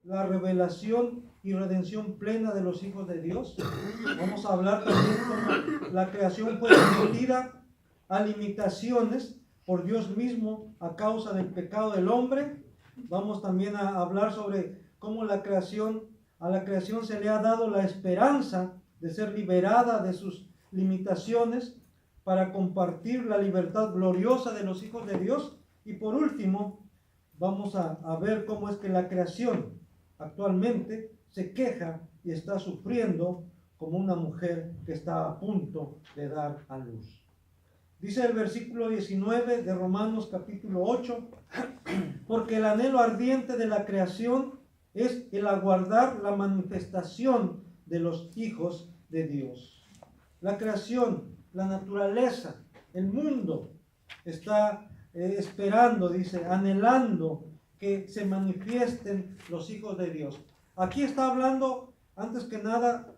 la revelación y redención plena de los hijos de Dios. Vamos a hablar también cómo la creación fue sometida a limitaciones por Dios mismo a causa del pecado del hombre. Vamos también a hablar sobre cómo a la creación se le ha dado la esperanza de ser liberada de sus limitaciones para compartir la libertad gloriosa de los hijos de Dios. Y por último, vamos a ver cómo es que la creación actualmente se queja y está sufriendo como una mujer que está a punto de dar a luz. Dice el versículo 19 de Romanos capítulo 8, porque el anhelo ardiente de la creación es el aguardar la manifestación de los hijos de Dios. La creación, la naturaleza, el mundo está esperando, dice, anhelando que se manifiesten los hijos de Dios. Aquí está hablando, antes que nada,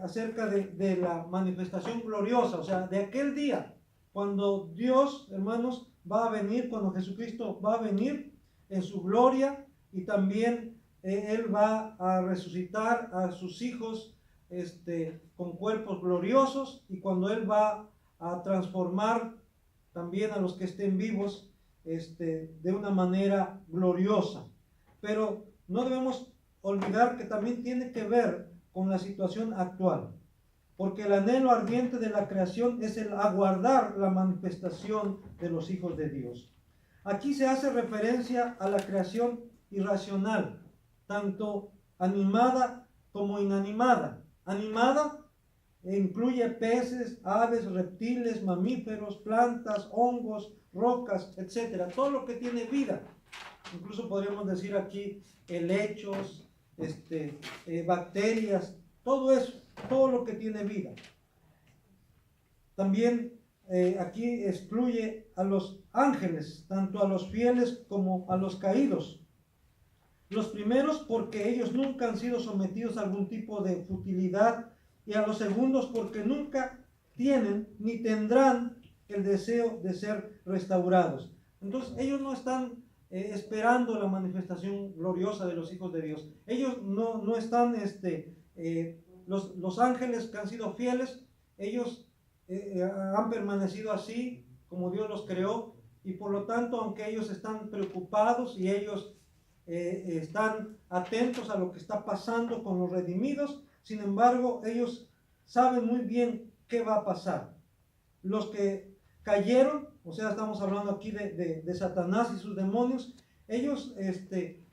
acerca de la manifestación gloriosa, o sea, de aquel día, cuando Dios, hermanos, va a venir, cuando Jesucristo va a venir en su gloria, y también Él va a resucitar a sus hijos con cuerpos gloriosos, y cuando Él va a transformar también a los que estén vivos de una manera gloriosa. Pero no debemos olvidar que también tiene que ver con la situación actual, porque el anhelo ardiente de la creación es el aguardar la manifestación de los hijos de Dios. Aquí se hace referencia a la creación irracional, tanto animada como inanimada. Animada incluye peces, aves, reptiles, mamíferos, plantas, hongos, rocas, etcétera, todo lo que tiene vida. Incluso podríamos decir aquí helechos, bacterias, todo eso, todo lo que tiene vida. También aquí excluye a los ángeles, tanto a los fieles como a los caídos. Los primeros porque ellos nunca han sido sometidos a algún tipo de futilidad, y a los segundos porque nunca tienen ni tendrán el deseo de ser restaurados. Entonces ellos no están esperando la manifestación gloriosa de los hijos de Dios. Ellos no están, los ángeles que han sido fieles, ellos han permanecido así como Dios los creó, y por lo tanto, aunque ellos están preocupados y ellos están atentos a lo que está pasando con los redimidos, sin embargo, ellos saben muy bien qué va a pasar. Los que cayeron, o sea, estamos hablando aquí de Satanás y sus demonios, ellos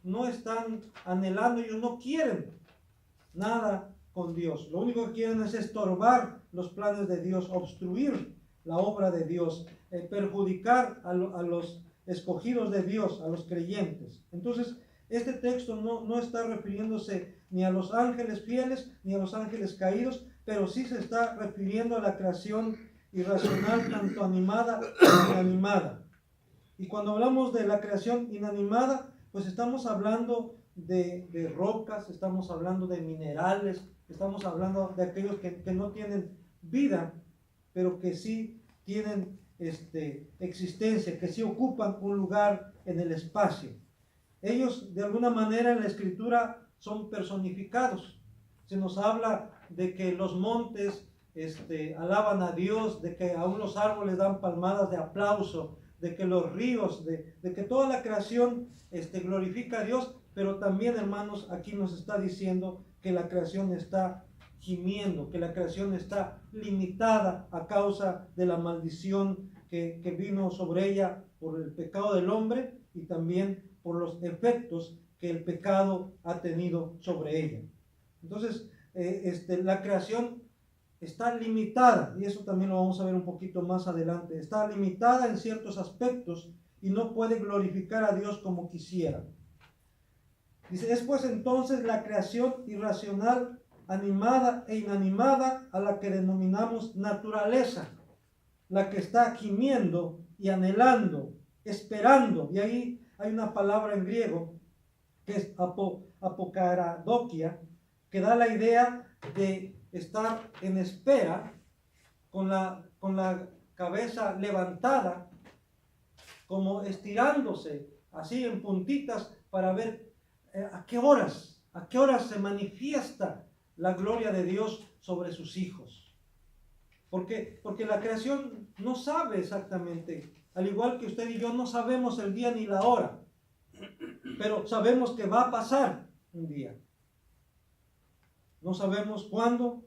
no están anhelando, ellos no quieren nada con Dios. Lo único que quieren es estorbar los planes de Dios, obstruir la obra de Dios, perjudicar a los escogidos de Dios, a los creyentes. Entonces, este texto no está refiriéndose ni a los ángeles fieles ni a los ángeles caídos, pero sí se está refiriendo a la creación irracional, tanto animada como inanimada. Y cuando hablamos de la creación inanimada, pues estamos hablando de rocas, estamos hablando de minerales, estamos hablando de aquellos que no tienen vida, pero que sí tienen existencia, que sí ocupan un lugar en el espacio. Ellos de alguna manera en la escritura son personificados. Se nos habla de que los montes alaban a Dios, de que aún los árboles dan palmadas de aplauso, de que los ríos, de que toda la creación glorifica a Dios, pero también, hermanos, aquí nos está diciendo que la creación está gimiendo, que la creación está limitada a causa de la maldición que vino sobre ella por el pecado del hombre, y también por los efectos que el pecado ha tenido sobre ella. Entonces, la creación está limitada, y eso también lo vamos a ver un poquito más adelante. Está limitada en ciertos aspectos y no puede glorificar a Dios como quisiera. Dice, es pues entonces la creación irracional, animada e inanimada, a la que denominamos naturaleza, la que está gimiendo y anhelando, esperando, y ahí hay una palabra en griego que es apokaradokia, que da la idea de estar en espera, con la cabeza levantada, como estirándose así en puntitas para ver ¿a qué horas? ¿A qué horas se manifiesta la gloria de Dios sobre sus hijos? Porque la creación no sabe exactamente, al igual que usted y yo no sabemos el día ni la hora, pero sabemos que va a pasar un día. No sabemos cuándo,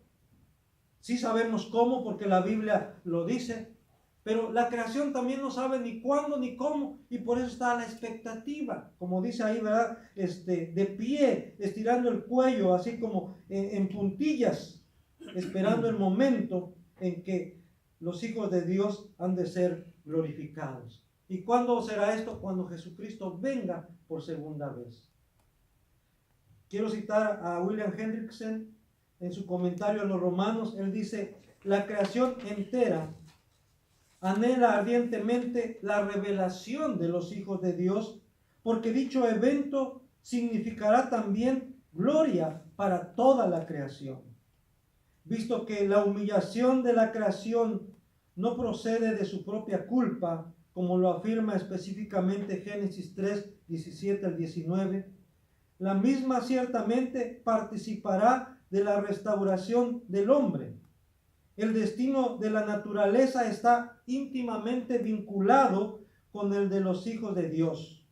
sí sabemos cómo, porque la Biblia lo dice, pero la creación también no sabe ni cuándo ni cómo, y por eso está a la expectativa, como dice ahí, ¿verdad? De pie, estirando el cuello, así como en puntillas, esperando el momento en que los hijos de Dios han de ser glorificados. ¿Y cuándo será esto? Cuando Jesucristo venga por segunda vez. Quiero citar a William Hendrickson en su comentario a los Romanos. Él dice: la creación entera anhela ardientemente la revelación de los hijos de Dios, porque dicho evento significará también gloria para toda la creación. Visto que la humillación de la creación no procede de su propia culpa, como lo afirma específicamente Génesis 3, 17 al 19, la misma ciertamente participará de la restauración del hombre. El destino de la naturaleza está íntimamente vinculado con el de los hijos de Dios.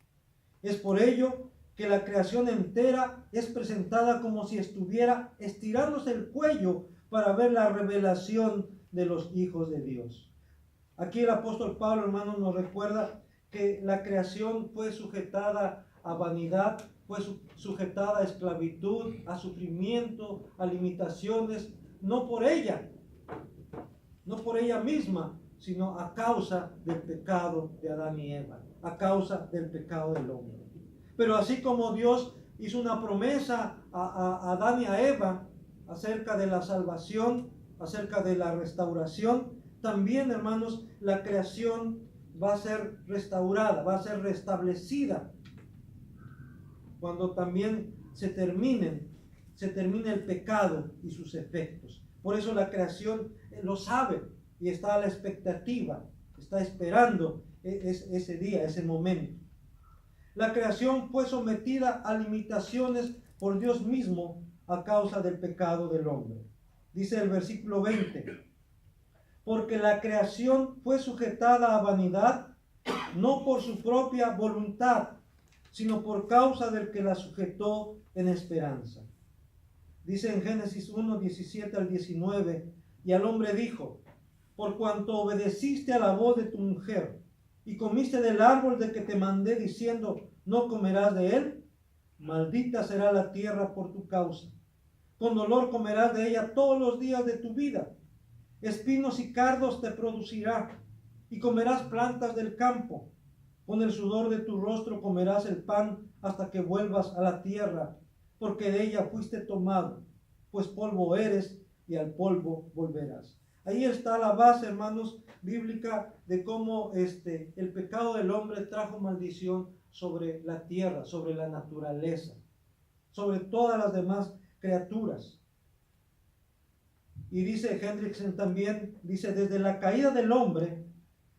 Es por ello que la creación entera es presentada como si estuviera estirándose el cuello para ver la revelación de los hijos de Dios. Aquí el apóstol Pablo, hermanos, nos recuerda que la creación fue sujetada a vanidad, fue sujetada a esclavitud, a sufrimiento, a limitaciones, no por ella misma, sino a causa del pecado de Adán y Eva, a causa del pecado del hombre. Pero así como Dios hizo una promesa a Adán y a Eva acerca de la salvación, acerca de la restauración, también, hermanos, la creación va a ser restaurada, va a ser restablecida cuando también se termine el pecado y sus efectos. Por eso la creación lo sabe y está a la expectativa, está esperando ese día, ese momento. La creación fue sometida a limitaciones por Dios mismo a causa del pecado del hombre. Dice el versículo 20: porque la creación fue sujetada a vanidad, no por su propia voluntad, sino por causa del que la sujetó en esperanza. Dice en Génesis 1, 17 al 19, y al hombre dijo: por cuanto obedeciste a la voz de tu mujer, y comiste del árbol de que te mandé diciendo, no comerás de él, maldita será la tierra por tu causa. Con dolor comerás de ella todos los días de tu vida. Espinos y cardos te producirá, y comerás plantas del campo. Con el sudor de tu rostro comerás el pan hasta que vuelvas a la tierra, porque de ella fuiste tomado, pues polvo eres y al polvo volverás. Ahí está la base, hermanos, bíblica de cómo el pecado del hombre trajo maldición sobre la tierra, sobre la naturaleza, sobre todas las demás criaturas. Y dice Hendrickson también, dice: desde la caída del hombre,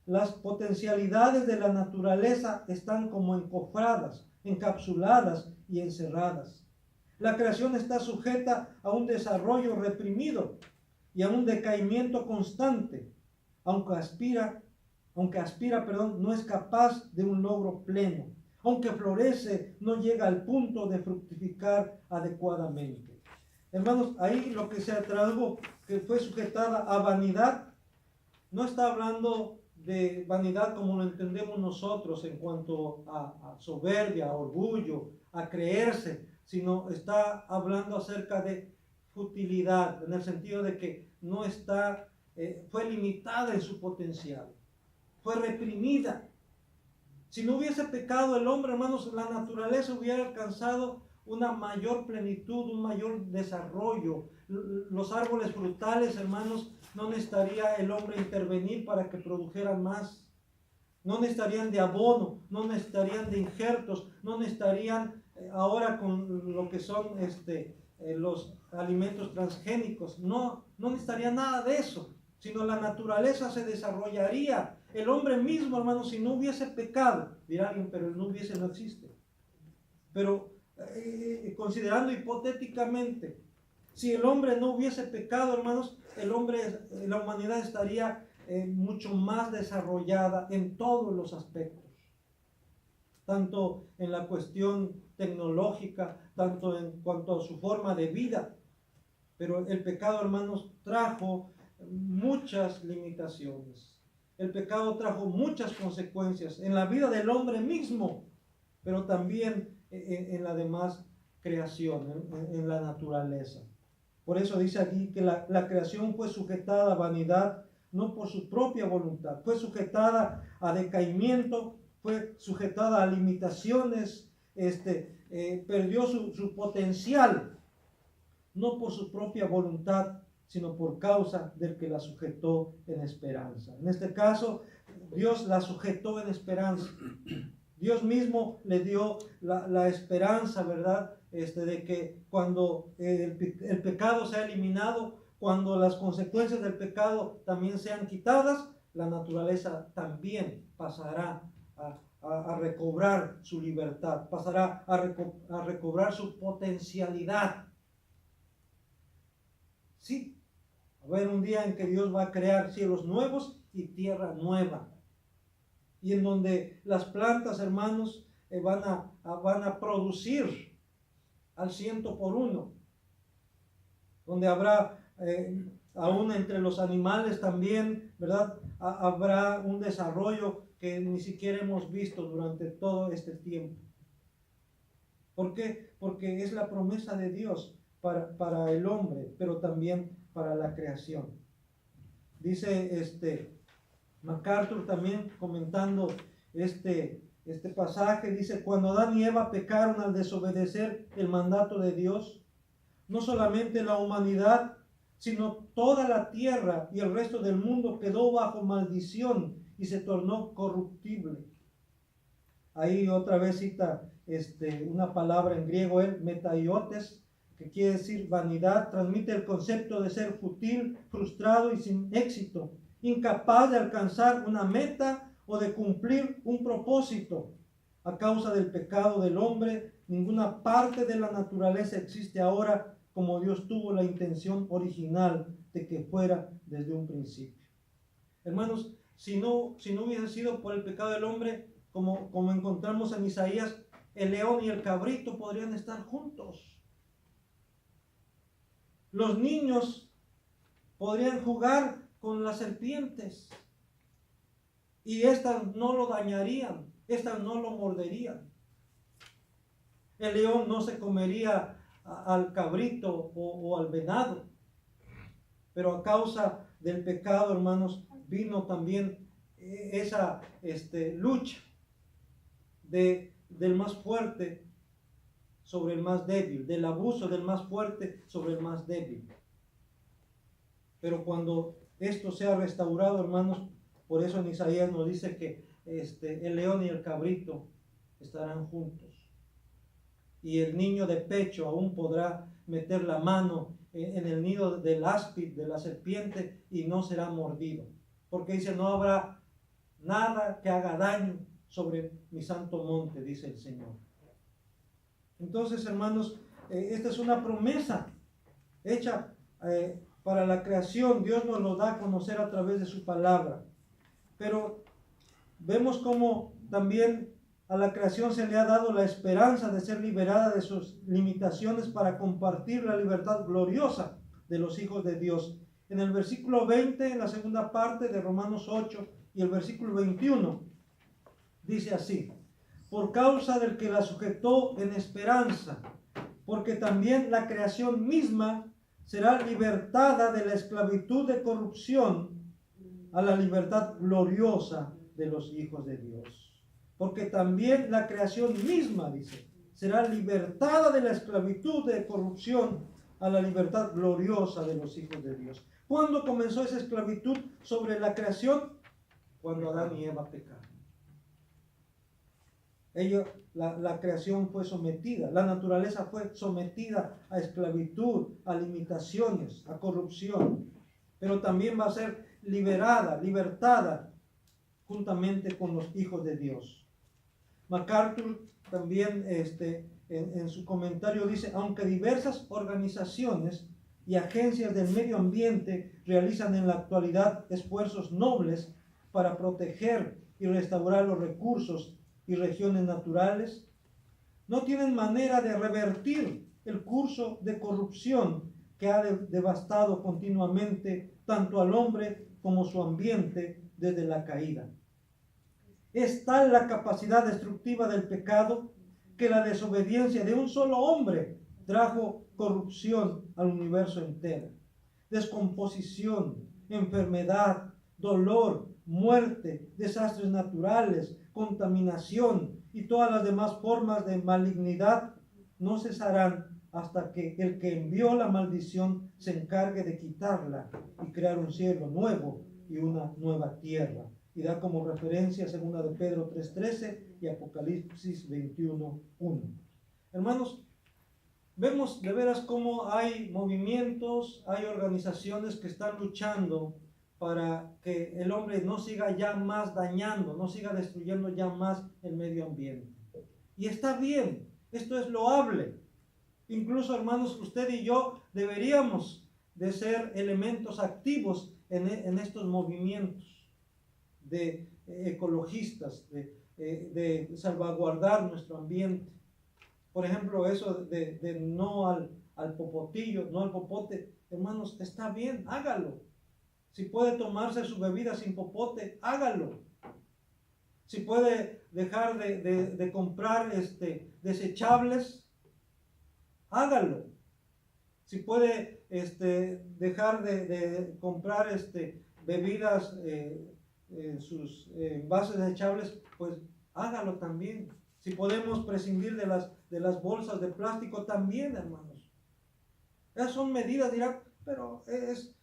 las potencialidades de la naturaleza están como encofradas, encapsuladas y encerradas. La creación está sujeta a un desarrollo reprimido y a un decaimiento constante, aunque aspira, no es capaz de un logro pleno. Aunque florece, no llega al punto de fructificar adecuadamente. Hermanos, ahí lo que se tradujo, que fue sujetada a vanidad, no está hablando de vanidad como lo entendemos nosotros en cuanto a soberbia, a orgullo, a creerse, sino está hablando acerca de futilidad, en el sentido de que no está, fue limitada en su potencial, fue reprimida. Si no hubiese pecado el hombre, hermanos, la naturaleza hubiera alcanzado una mayor plenitud, un mayor desarrollo. Los árboles frutales, hermanos, no necesitaría el hombre intervenir para que produjeran más. No necesitarían de abono, no necesitarían de injertos, no necesitarían ahora con lo que son los alimentos transgénicos. No necesitaría nada de eso, sino la naturaleza se desarrollaría. El hombre mismo, hermanos, si no hubiese pecado, dirá alguien, pero el no hubiese no existe. Pero considerando hipotéticamente, si el hombre no hubiese pecado, hermanos, la humanidad estaría mucho más desarrollada en todos los aspectos, tanto en la cuestión tecnológica, tanto en cuanto a su forma de vida. Pero el pecado, hermanos, trajo muchas limitaciones. El pecado trajo muchas consecuencias en la vida del hombre mismo, pero también en la demás creación, en la naturaleza. Por eso dice aquí que la creación fue sujetada a vanidad, no por su propia voluntad, fue sujetada a decaimiento, fue sujetada a limitaciones, perdió su potencial, no por su propia voluntad, sino por causa del que la sujetó en esperanza. En este caso, Dios la sujetó en esperanza. Dios mismo le dio la esperanza, ¿verdad? De que cuando el pecado sea eliminado, cuando las consecuencias del pecado también sean quitadas, la naturaleza también pasará a recobrar su libertad, pasará a recobrar su potencialidad. Sí, va a haber un día en que Dios va a crear cielos nuevos y tierra nueva, y en donde las plantas, hermanos, van a producir al 100 por 1, donde habrá aún entre los animales también, ¿verdad? Habrá un desarrollo que ni siquiera hemos visto durante todo este tiempo. ¿Por qué? Porque es la promesa de Dios para el hombre, pero también para la creación. Dice MacArthur también comentando este pasaje, dice: cuando Adán y Eva pecaron al desobedecer el mandato de Dios, no solamente la humanidad, sino toda la tierra y el resto del mundo quedó bajo maldición y se tornó corruptible. Ahí otra vez cita una palabra en griego, metaiotes, que quiere decir vanidad. Transmite el concepto de ser fútil, frustrado y sin éxito, incapaz de alcanzar una meta o de cumplir un propósito. A causa del pecado del hombre, ninguna parte de la naturaleza existe ahora como Dios tuvo la intención original de que fuera desde un principio. Hermanos, si no hubiese sido por el pecado del hombre, como encontramos en Isaías, el león y el cabrito podrían estar juntos. Los niños podrían jugar con las serpientes y estas no lo dañarían, estas no lo morderían. El león no se comería al cabrito o al venado, pero a causa del pecado, hermanos, vino también esa lucha del más fuerte sobre el más débil, del abuso del más fuerte sobre el más débil. Pero cuando esto sea restaurado, hermanos, por eso en Isaías nos dice que el león y el cabrito estarán juntos. Y el niño de pecho aún podrá meter la mano en el nido del áspid, de la serpiente, y no será mordido. Porque dice: no habrá nada que haga daño sobre mi santo monte, dice el Señor. Entonces, hermanos, esta es una promesa hecha para la creación. Dios nos lo da a conocer a través de su palabra. Pero vemos cómo también a la creación se le ha dado la esperanza de ser liberada de sus limitaciones para compartir la libertad gloriosa de los hijos de Dios. En el versículo 20, en la segunda parte de Romanos 8, y el versículo 21, dice así: por causa del que la sujetó en esperanza, porque también la creación misma será libertada de la esclavitud de corrupción a la libertad gloriosa de los hijos de Dios. Porque también la creación misma, dice, será libertada de la esclavitud de corrupción a la libertad gloriosa de los hijos de Dios. ¿Cuándo comenzó esa esclavitud sobre la creación? Cuando Adán y Eva pecaron. La creación fue sometida, la naturaleza fue sometida a esclavitud, a limitaciones, a corrupción, pero también va a ser libertada juntamente con los hijos de Dios. MacArthur también en su comentario dice, aunque diversas organizaciones y agencias del medio ambiente realizan en la actualidad esfuerzos nobles para proteger y restaurar los recursos y regiones naturales, no tienen manera de revertir el curso de corrupción que ha devastado continuamente tanto al hombre como su ambiente desde la caída. Es tal la capacidad destructiva del pecado que la desobediencia de un solo hombre trajo corrupción al universo entero. Descomposición, enfermedad, dolor, muerte, desastres naturales, contaminación y todas las demás formas de malignidad no cesarán hasta que el que envió la maldición se encargue de quitarla y crear un cielo nuevo y una nueva tierra. Y da como referencia 2 de Pedro 3:13 y Apocalipsis 21:1. Hermanos, vemos de veras cómo hay movimientos, hay organizaciones que están luchando para que el hombre no siga ya más dañando, no siga destruyendo ya más el medio ambiente. Y está bien, esto es loable. Incluso, hermanos, usted y yo deberíamos de ser elementos activos en estos movimientos de ecologistas, de salvaguardar nuestro ambiente. Por ejemplo, eso de no al popotillo, no al popote, hermanos, está bien, hágalo. Si puede tomarse su bebida sin popote, hágalo. Si puede dejar de comprar desechables, hágalo. Si puede dejar de comprar bebidas, sus envases desechables, pues hágalo también. Si podemos prescindir de las bolsas de plástico, también, hermanos. Esas son medidas, dirán, pero es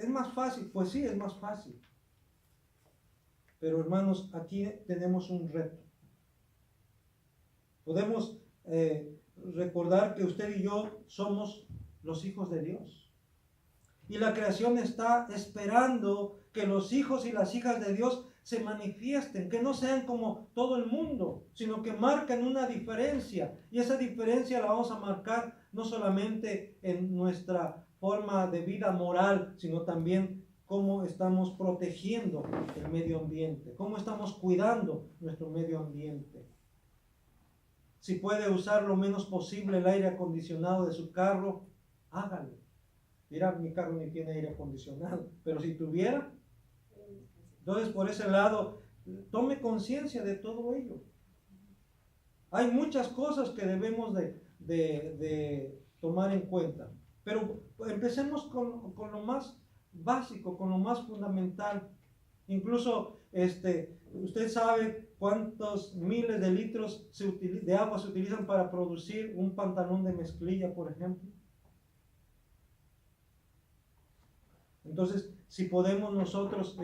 más fácil. Pues sí, es más fácil. Pero, hermanos, aquí tenemos un reto. Podemos recordar que usted y yo somos los hijos de Dios. Y la creación está esperando que los hijos y las hijas de Dios se manifiesten, que no sean como todo el mundo, sino que marquen una diferencia. Y esa diferencia la vamos a marcar no solamente en nuestra forma de vida moral, sino también cómo estamos protegiendo el medio ambiente, cómo estamos cuidando nuestro medio ambiente. Si puede usar lo menos posible el aire acondicionado de su carro, hágalo. Mira, mi carro ni tiene aire acondicionado, pero si tuviera, entonces por ese lado, tome conciencia de todo ello. Hay muchas cosas que debemos de tomar en cuenta, pero empecemos con lo más básico, con lo más fundamental. Incluso usted sabe cuántos miles de litros de agua se utilizan para producir un pantalón de mezclilla, por ejemplo. Entonces, si podemos nosotros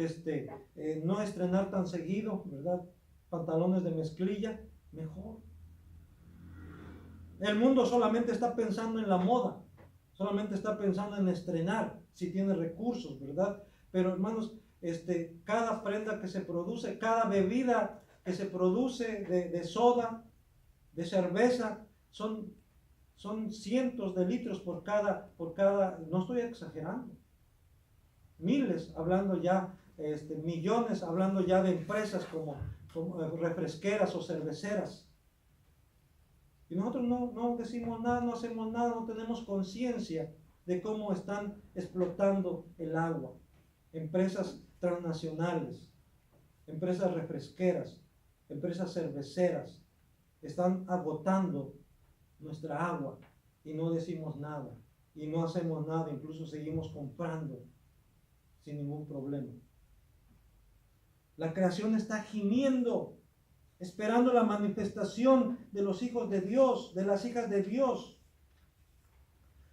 no estrenar tan seguido, ¿verdad?, pantalones de mezclilla, mejor. El mundo solamente está pensando en la moda, solamente está pensando en estrenar, si tiene recursos, ¿verdad? Pero, hermanos, cada prenda que se produce, cada bebida que se produce de soda, de cerveza, son cientos de litros por cada, no estoy exagerando. Miles, hablando ya, millones, hablando ya de empresas como refresqueras o cerveceras. Y nosotros no decimos nada, no hacemos nada, no tenemos conciencia de cómo están explotando el agua. Empresas transnacionales, empresas refresqueras, empresas cerveceras, están agotando nuestra agua y no decimos nada, y no hacemos nada, incluso seguimos comprando sin ningún problema. La creación está gimiendo, esperando la manifestación de los hijos de Dios, de las hijas de Dios.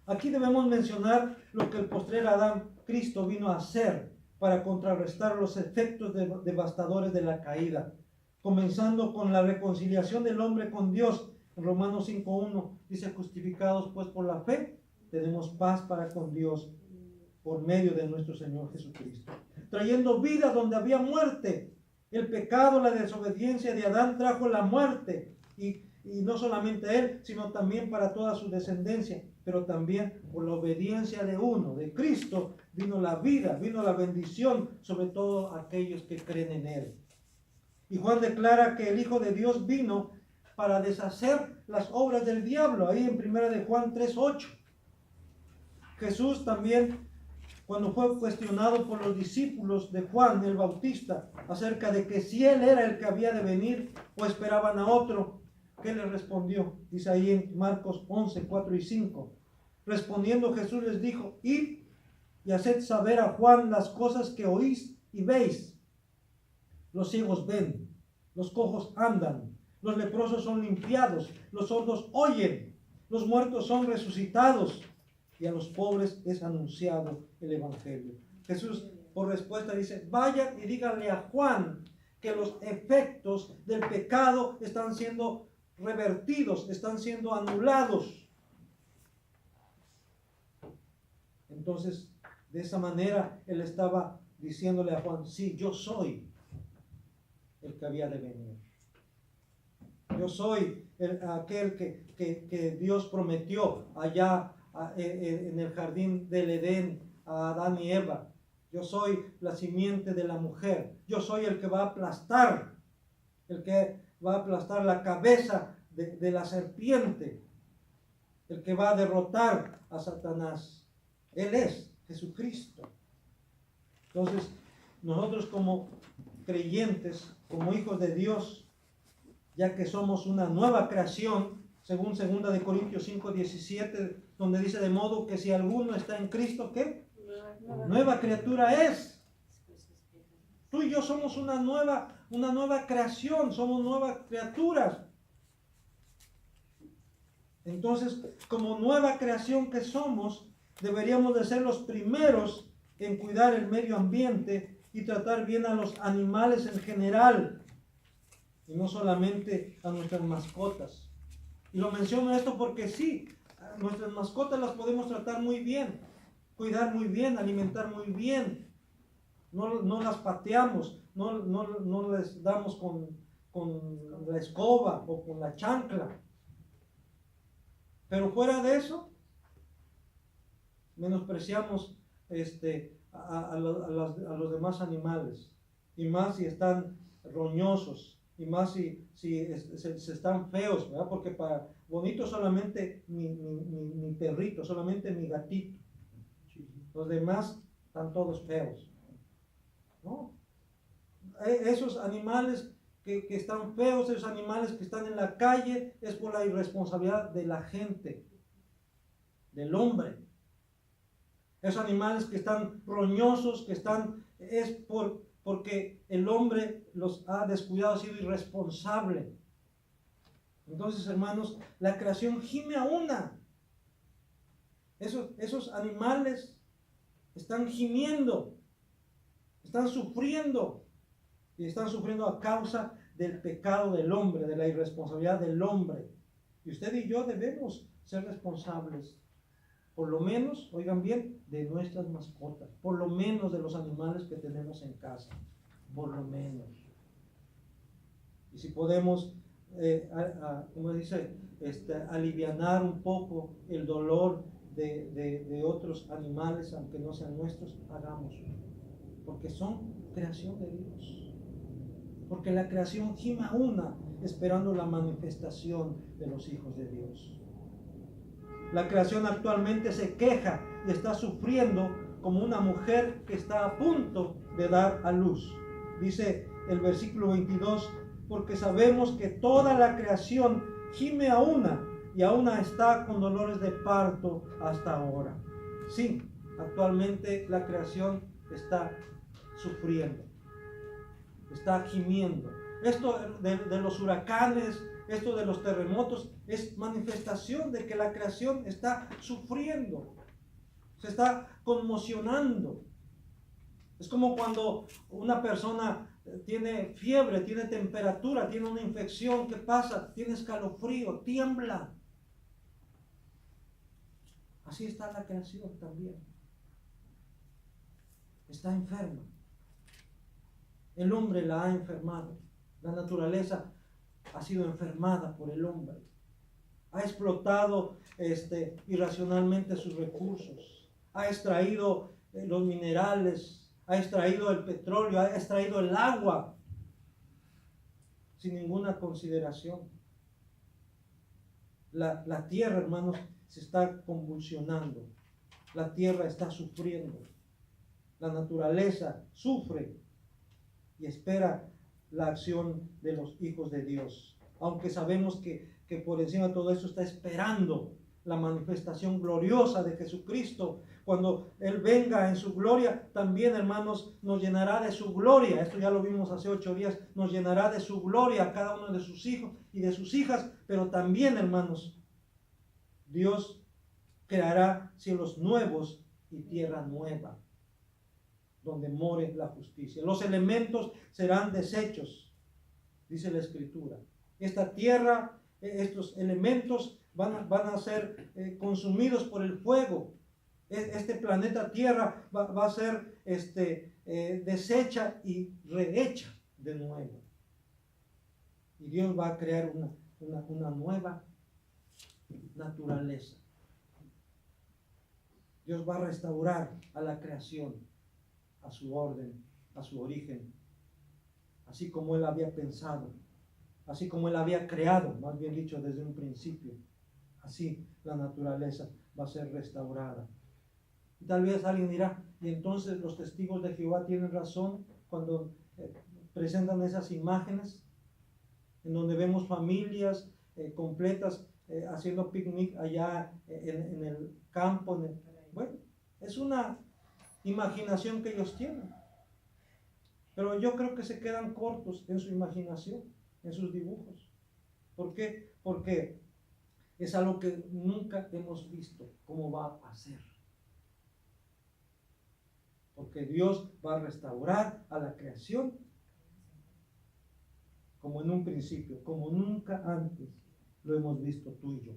Aquí debemos mencionar lo que el postrer Adán, Cristo, vino a hacer para contrarrestar los efectos devastadores de la caída, comenzando con la reconciliación del hombre con Dios. En Romanos 5:1 dice, justificados pues por la fe, tenemos paz para con Dios por medio de nuestro Señor Jesucristo, trayendo vida donde había muerte. El pecado, la desobediencia de Adán trajo la muerte, y y no solamente él, sino también para toda su descendencia. Pero también por la obediencia de uno, de Cristo, vino la vida, vino la bendición sobre todo aquellos que creen en él. Y Juan declara que el Hijo de Dios vino para deshacer las obras del diablo, ahí en 1 de Juan 3:8. Jesús también, cuando fue cuestionado por los discípulos de Juan el Bautista acerca de que si él era el que había de venir o esperaban a otro, ¿qué le respondió? Dice ahí en Marcos 11:4-5. Respondiendo Jesús les dijo: id y haced saber a Juan las cosas que oís y veis. Los ciegos ven, los cojos andan, los leprosos son limpiados, los sordos oyen, los muertos son resucitados, y a los pobres es anunciado el evangelio. Jesús por respuesta dice: vayan y díganle a Juan que los efectos del pecado están siendo revertidos, están siendo anulados. Entonces, de esa manera él estaba diciéndole a Juan: sí, yo soy el que había de venir. Yo soy aquel que Dios prometió allá en el jardín del Edén a Adán y Eva. Yo soy la simiente de la mujer. Yo soy el que va a aplastar, la cabeza de la serpiente, el que va a derrotar a Satanás. Él es Jesucristo. Entonces, nosotros como creyentes, como hijos de Dios, ya que somos una nueva creación, según 2 de Corintios 5:17, donde dice: de modo que si alguno está en Cristo, ¿qué? Nueva criatura es. Tú y yo somos una nueva creación, somos nuevas criaturas. Entonces, como nueva creación que somos, deberíamos de ser los primeros en cuidar el medio ambiente y tratar bien a los animales en general, y no solamente a nuestras mascotas. Y lo menciono esto porque sí, nuestras mascotas las podemos tratar muy bien, cuidar muy bien, alimentar muy bien. No las pateamos, no les damos con la escoba o con la chancla. Pero fuera de eso, menospreciamos a los demás animales, y más si están roñosos, y más si se están feos, ¿verdad? Porque para bonito solamente mi perrito, solamente mi gatito. Los demás están todos feos, ¿no? Esos animales que están feos, esos animales que están en la calle, es por la irresponsabilidad de la gente, del hombre. Esos animales que están roñosos, es porque el hombre los ha descuidado, ha sido irresponsable. Entonces, hermanos, la creación gime a una. Esos animales están gimiendo, están sufriendo, y están sufriendo a causa del pecado del hombre, de la irresponsabilidad del hombre. Y usted y yo debemos ser responsables, por lo menos, oigan bien, de nuestras mascotas, por lo menos de los animales que tenemos en casa, por lo menos. Y si podemos, como dice, alivianar un poco el dolor de otros animales, aunque no sean nuestros, hagámoslo, porque son creación de Dios. Porque la creación gima una, esperando la manifestación de los hijos de Dios. La creación actualmente se queja y está sufriendo como una mujer que está a punto de dar a luz. Dice el versículo 22, porque sabemos que toda la creación gime a una y a una está con dolores de parto hasta ahora. Sí, actualmente la creación está sufriendo, está gimiendo. Esto de los huracanes, esto de los terremotos, es manifestación de que la creación está sufriendo, se está conmocionando. Es como cuando una persona tiene fiebre, tiene temperatura, tiene una infección, ¿qué pasa? Tiene escalofrío, tiembla. Así está la creación también. Está enferma. El hombre la ha enfermado. La naturaleza ha sido enfermada por el hombre. Ha explotado irracionalmente sus recursos. Ha extraído los minerales, ha extraído el petróleo, ha extraído el agua sin ninguna consideración. La tierra, hermanos, se está convulsionando. La tierra está sufriendo. La naturaleza sufre y espera la acción de los hijos de Dios. Aunque sabemos que por encima de todo eso está esperando la manifestación gloriosa de Jesucristo. Cuando Él venga en su gloria, también, hermanos, nos llenará de su gloria. Esto ya lo vimos hace 8 días. Nos llenará de su gloria a cada uno de sus hijos y de sus hijas. Pero también, hermanos, Dios creará cielos nuevos y tierra nueva, donde more la justicia. Los elementos serán deshechos, dice la Escritura. Esta tierra, estos elementos van a ser consumidos por el fuego. Este planeta Tierra va a ser deshecha y rehecha de nuevo. Y Dios va a crear una nueva naturaleza. Dios va a restaurar a la creación, a su orden, a su origen, así como Él había pensado, así como Él había creado, más bien dicho, desde un principio. Así la naturaleza va a ser restaurada. Y tal vez alguien dirá, y entonces los testigos de Jehová tienen razón cuando presentan esas imágenes en donde vemos familias completas haciendo picnic allá en el campo. Bueno, es una imaginación que ellos tienen. Pero yo creo que se quedan cortos en su imaginación, en sus dibujos. ¿Por qué? Porque es algo que nunca hemos visto cómo va a ser. Porque Dios va a restaurar a la creación como en un principio, como nunca antes lo hemos visto tú y yo.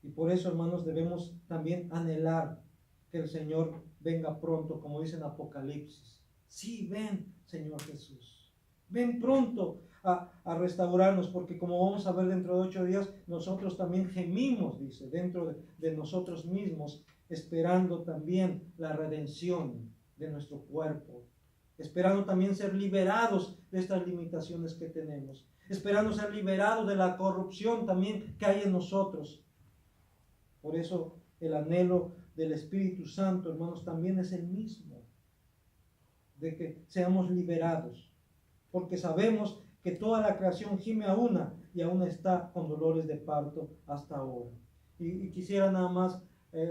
Y por eso, hermanos, debemos también anhelar que el Señor venga pronto, como dice en Apocalipsis. Sí, ven, Señor Jesús. Ven pronto a restaurarnos, porque como vamos a ver dentro de 8 días, nosotros también gemimos, dice, dentro de nosotros mismos, esperando también la redención de nuestro cuerpo, esperando también ser liberados de estas limitaciones que tenemos, esperando ser liberados de la corrupción también que hay en nosotros. Por eso el anhelo del Espíritu Santo, hermanos, también es el mismo, de que seamos liberados, porque sabemos que toda la creación gime a una y aún está con dolores de parto hasta ahora. Y quisiera nada más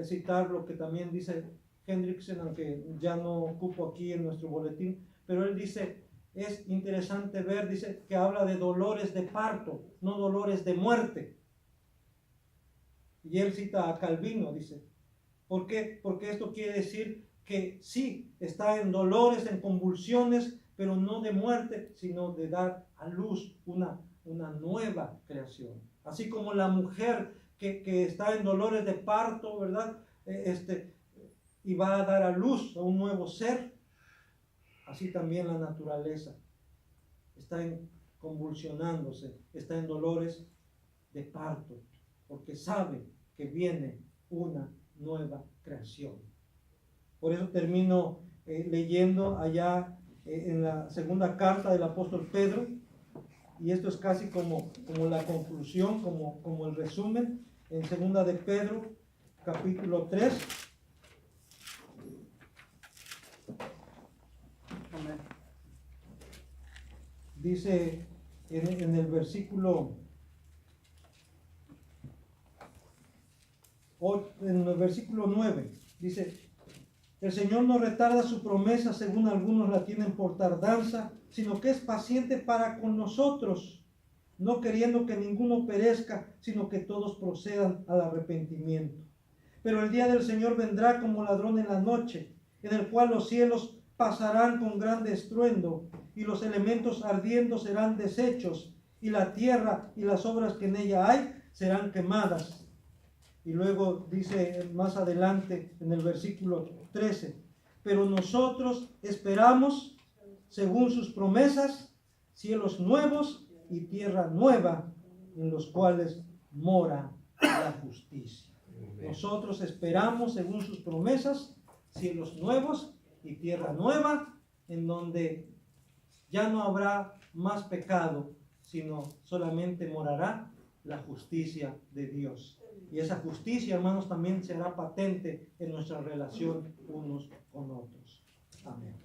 citar lo que también dice Hendrickson, aunque ya no ocupo aquí en nuestro boletín, pero él dice, es interesante ver, dice que habla de dolores de parto, no dolores de muerte. Y él cita a Calvino, dice, ¿por qué? Porque esto quiere decir que sí, está en dolores, en convulsiones, pero no de muerte, sino de dar a luz una nueva creación. Así como la mujer que está en dolores de parto, ¿verdad? Y va a dar a luz a un nuevo ser, así también la naturaleza está convulsionándose, está en dolores de parto, porque sabe que viene una nueva creación. Por eso termino leyendo allá en la segunda carta del apóstol Pedro, y esto es casi como la conclusión, como el resumen, en segunda de Pedro, capítulo 3. Dice en el versículo 9, dice, el Señor no retarda su promesa, según algunos la tienen por tardanza, sino que es paciente para con nosotros, no queriendo que ninguno perezca, sino que todos procedan al arrepentimiento. Pero el día del Señor vendrá como ladrón en la noche, en el cual los cielos pasarán con grande estruendo, y los elementos ardiendo serán deshechos, y la tierra y las obras que en ella hay serán quemadas. Y luego dice más adelante en el versículo 13, pero nosotros esperamos, según sus promesas, cielos nuevos y tierra nueva, en los cuales mora la justicia. Nosotros esperamos, según sus promesas, cielos nuevos y tierra nueva, en donde ya no habrá más pecado, sino solamente morará la justicia de Dios. Y esa justicia, hermanos, también será patente en nuestra relación unos con otros. Amén.